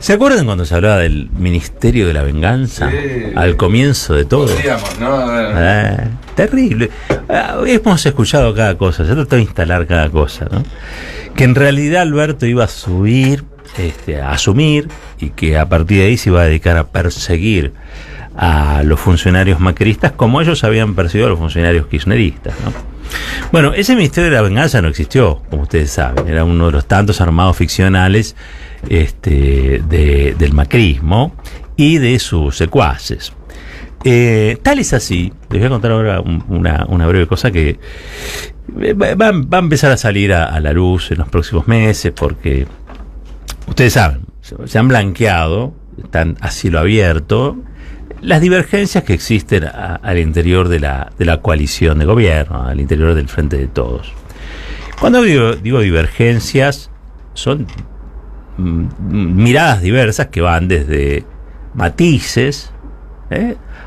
¿Se acuerdan cuando se hablaba del Ministerio de la Venganza? Sí, al comienzo de todo. Podríamos, ¿no? Terrible. Hemos escuchado cada cosa, se trató de instalar cada cosa, ¿no? Que en realidad Alberto iba a subir, a asumir, y que a partir de ahí se iba a dedicar a perseguir a los funcionarios macristas como ellos habían perseguido a los funcionarios kirchneristas, ¿no? Bueno, ese Ministerio de la Venganza no existió, como ustedes saben, era uno de los tantos armados ficcionales del macrismo y de sus secuaces. Tal es así, les voy a contar ahora una breve cosa que va a empezar a salir a la luz en los próximos meses, porque ustedes saben, se han blanqueado, están a cielo abierto, las divergencias que existen al interior de la coalición de gobierno, al interior del Frente de Todos. Cuando digo divergencias, son miradas diversas que van desde matices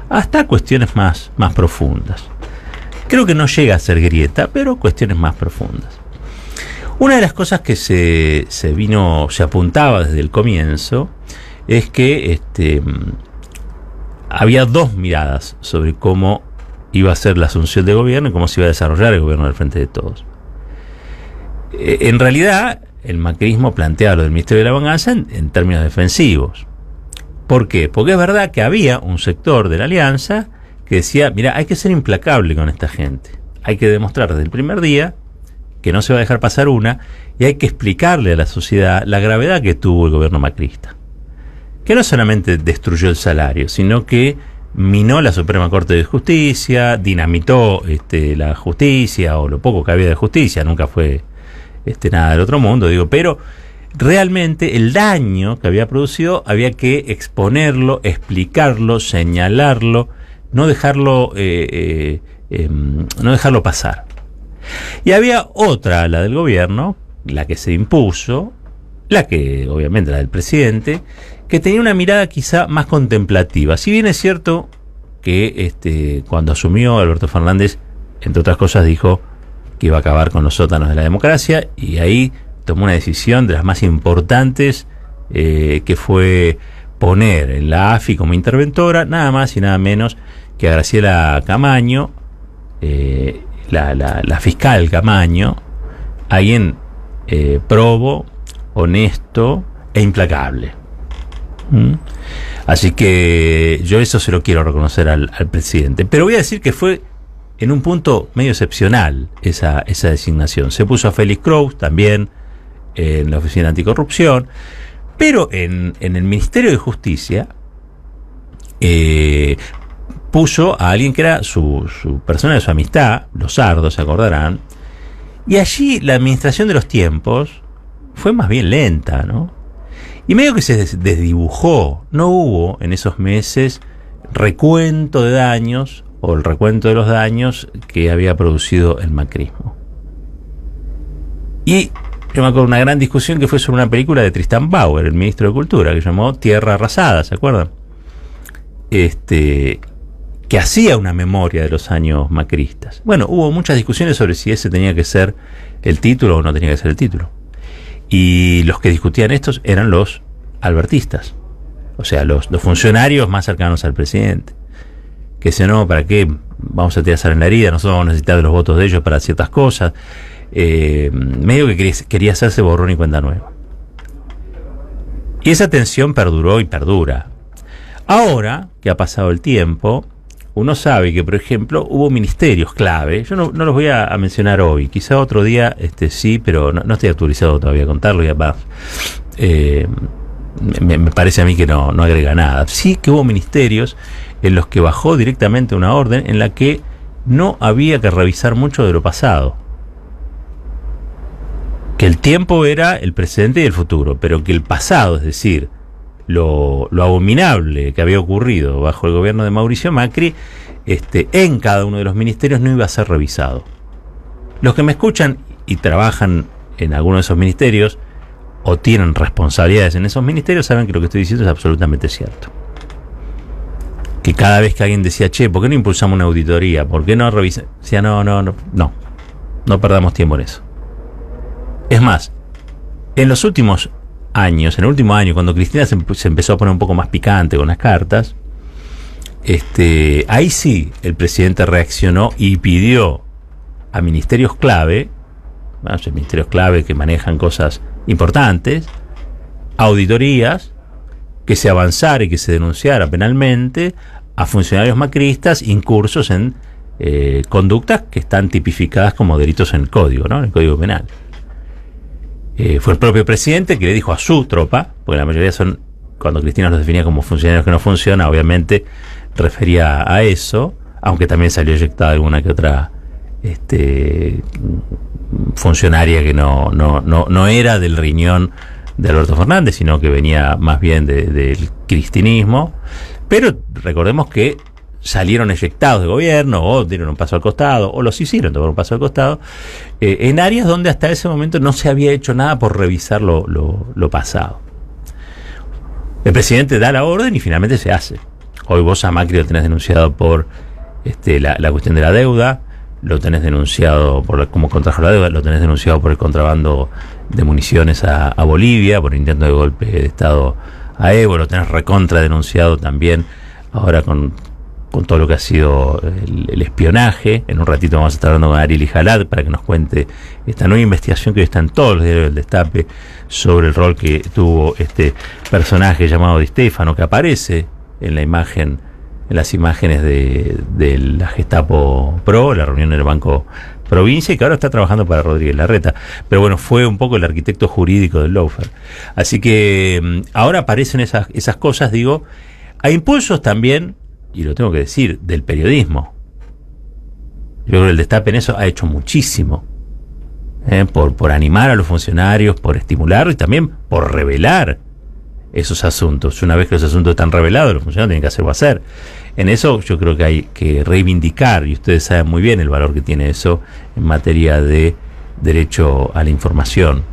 hasta cuestiones más profundas. Creo que no llega a ser grieta, pero cuestiones más profundas. Una de las cosas que se apuntaba desde el comienzo es que había dos miradas sobre cómo iba a ser la asunción de gobierno y cómo se iba a desarrollar el gobierno del Frente de Todos. En realidad, el macrismo planteaba lo del Ministerio de la Venganza en términos defensivos. ¿Por qué? Porque es verdad que había un sector de la alianza que decía, mira, hay que ser implacable con esta gente. Hay que demostrar desde el primer día que no se va a dejar pasar una, y hay que explicarle a la sociedad la gravedad que tuvo el gobierno macrista. Que no solamente destruyó el salario, sino que minó la Suprema Corte de Justicia, dinamitó la justicia, o lo poco que había de justicia, nunca fue nada del otro mundo, pero realmente el daño que había producido había que exponerlo, explicarlo, señalarlo, no dejarlo pasar. Y había otra, la del gobierno, la que se impuso, obviamente la del presidente, que tenía una mirada quizá más contemplativa. Si bien es cierto que cuando asumió Alberto Fernández, entre otras cosas, dijo que iba a acabar con los sótanos de la democracia, y ahí tomó una decisión de las más importantes, que fue poner en la AFI como interventora nada más y nada menos que a Graciela Camaño, la fiscal Camaño, alguien probo, honesto e implacable. Así que yo eso se lo quiero reconocer al presidente, pero voy a decir que fue en un punto medio excepcional esa designación. Se puso a Félix Kraus también en la Oficina Anticorrupción, pero en el Ministerio de Justicia puso a alguien que era su persona de su amistad, Losardo, se acordarán, y allí la administración de los tiempos fue más bien lenta, ¿no? Y medio que se desdibujó. No hubo en esos meses recuento de daños, o el recuento de los daños que había producido el macrismo. Y yo me acuerdo de una gran discusión que fue sobre una película de Tristan Bauer, el ministro de Cultura, que llamó Tierra Arrasada, ¿se acuerdan? Que hacía una memoria de los años macristas. Bueno, hubo muchas discusiones sobre si ese tenía que ser el título o no tenía que ser el título. Y los que discutían estos eran los albertistas, o sea, los funcionarios más cercanos al presidente, que decían, no, ¿para qué vamos a tirar sal en la herida? Nosotros vamos a necesitar de los votos de ellos para ciertas cosas. Medio que quería hacerse borrón y cuenta nueva. Y esa tensión perduró y perdura. Ahora que ha pasado el tiempo, uno sabe que, por ejemplo, hubo ministerios clave. Yo no los voy a mencionar hoy. Quizá otro día sí, pero no estoy autorizado todavía a contarlo. Y además, me parece a mí que no agrega nada. Sí que hubo ministerios en los que bajó directamente una orden en la que no había que revisar mucho de lo pasado. Que el tiempo era el presente y el futuro, pero que el pasado, es decir, lo abominable que había ocurrido bajo el gobierno de Mauricio Macri, en cada uno de los ministerios no iba a ser revisado. Los que me escuchan y trabajan en alguno de esos ministerios o tienen responsabilidades en esos ministerios saben que lo que estoy diciendo es absolutamente cierto. Que cada vez que alguien decía, che, ¿por qué no impulsamos una auditoría? ¿Por qué no revisamos? Decía, no perdamos tiempo en eso. Es más, en los últimos años, en el último año, cuando Cristina se empezó a poner un poco más picante con las cartas, ahí sí el presidente reaccionó y pidió a ministerios clave, ministerios clave que manejan cosas importantes, auditorías, que se avanzara y que se denunciara penalmente a funcionarios macristas incursos en conductas que están tipificadas como delitos en el código, ¿no? En el Código Penal. Fue el propio presidente que le dijo a su tropa, porque la mayoría son, cuando Cristina los definía como funcionarios que no funcionan, obviamente refería a eso, aunque también salió eyectada alguna que otra funcionaria que no era del riñón de Alberto Fernández, sino que venía más bien del cristinismo. Pero recordemos que salieron eyectados de gobierno, o dieron un paso al costado, o los hicieron tomar un paso al costado, en áreas donde hasta ese momento no se había hecho nada por revisar lo pasado. El presidente da la orden y finalmente se hace. Hoy vos a Macri lo tenés denunciado por la cuestión de la deuda, lo tenés denunciado como contrajo la deuda, lo tenés denunciado por el contrabando de municiones a Bolivia, por el intento de golpe de Estado a Evo, lo tenés recontra denunciado también ahora con todo lo que ha sido el espionaje. En un ratito vamos a estar hablando con Ariel Jalad para que nos cuente esta nueva investigación que hoy está en todos los diarios del Destape sobre el rol que tuvo este personaje llamado Di Stefano, que aparece en la imagen, en las imágenes de la Gestapo Pro, la reunión en el Banco Provincia, y que ahora está trabajando para Rodríguez Larreta. Pero bueno, fue un poco el arquitecto jurídico del lawfare. Así que ahora aparecen esas cosas, digo, a impulsos también, y lo tengo que decir, del periodismo. Yo creo que el Destape en eso ha hecho muchísimo, por animar a los funcionarios, por estimularlos y también por revelar esos asuntos. Una vez que los asuntos están revelados, los funcionarios tienen que hacer o hacer. En eso yo creo que hay que reivindicar, y ustedes saben muy bien el valor que tiene eso en materia de derecho a la información.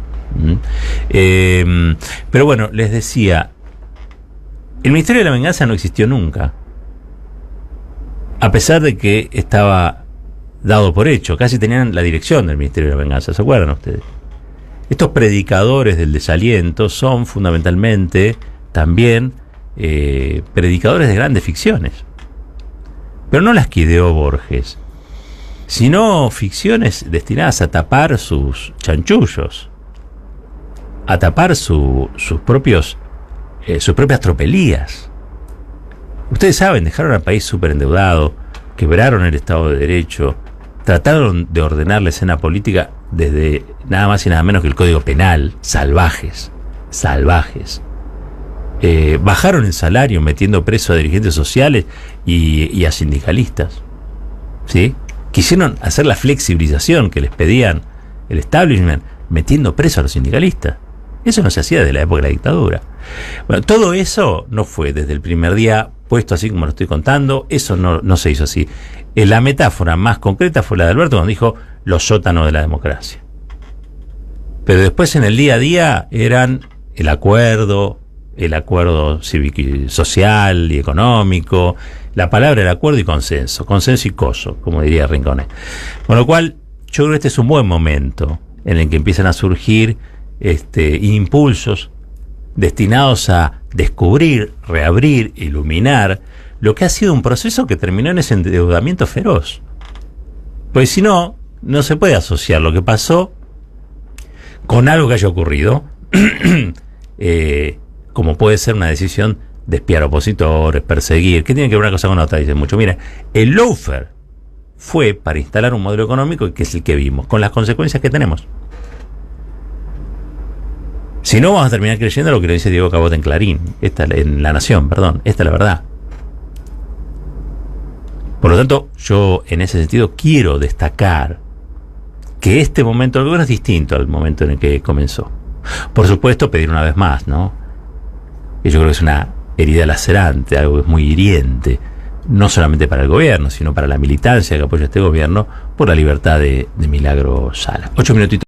Pero bueno, les decía, el Ministerio de la Venganza no existió nunca, a pesar de que estaba dado por hecho. Casi tenían la dirección del Ministerio de la Venganza, ¿se acuerdan ustedes? Estos predicadores del desaliento son fundamentalmente también predicadores de grandes ficciones, pero no las que ideó Borges, sino ficciones destinadas a tapar sus chanchullos, a tapar sus propias tropelías. Ustedes saben, dejaron al país súper endeudado, quebraron el Estado de Derecho, trataron de ordenar la escena política desde nada más y nada menos que el Código Penal, salvajes. Bajaron el salario metiendo preso a dirigentes sociales y a sindicalistas, ¿sí? Quisieron hacer la flexibilización que les pedían el establishment, metiendo preso a los sindicalistas. Eso no se hacía desde la época de la dictadura. Bueno, todo eso no fue desde el primer día puesto así como lo estoy contando. Eso no se hizo así. La metáfora más concreta fue la de Alberto cuando dijo los sótanos de la democracia. Pero después en el día a día eran el acuerdo cívico y social y económico, la palabra del acuerdo y consenso y coso, como diría Rincones. Con lo cual, yo creo que este es un buen momento en el que empiezan a surgir impulsos destinados a descubrir, reabrir, iluminar lo que ha sido un proceso que terminó en ese endeudamiento feroz. Pues si no, no se puede asociar lo que pasó con algo que haya ocurrido, como puede ser una decisión de espiar opositores, perseguir. ¿Qué tiene que ver una cosa con otra? Dicen mucho. Mira, el lawfare fue para instalar un modelo económico que es el que vimos, con las consecuencias que tenemos. Si no, vamos a terminar creyendo lo que le dice Diego Cabot en Clarín, en La Nación, perdón. Esta es la verdad. Por lo tanto, yo en ese sentido quiero destacar que este momento del gobierno es distinto al momento en el que comenzó. Por supuesto, pedir una vez más, ¿no? Y yo creo que es una herida lacerante, algo que es muy hiriente, no solamente para el gobierno, sino para la militancia que apoya este gobierno, por la libertad de Milagro Sala. 8 minutitos.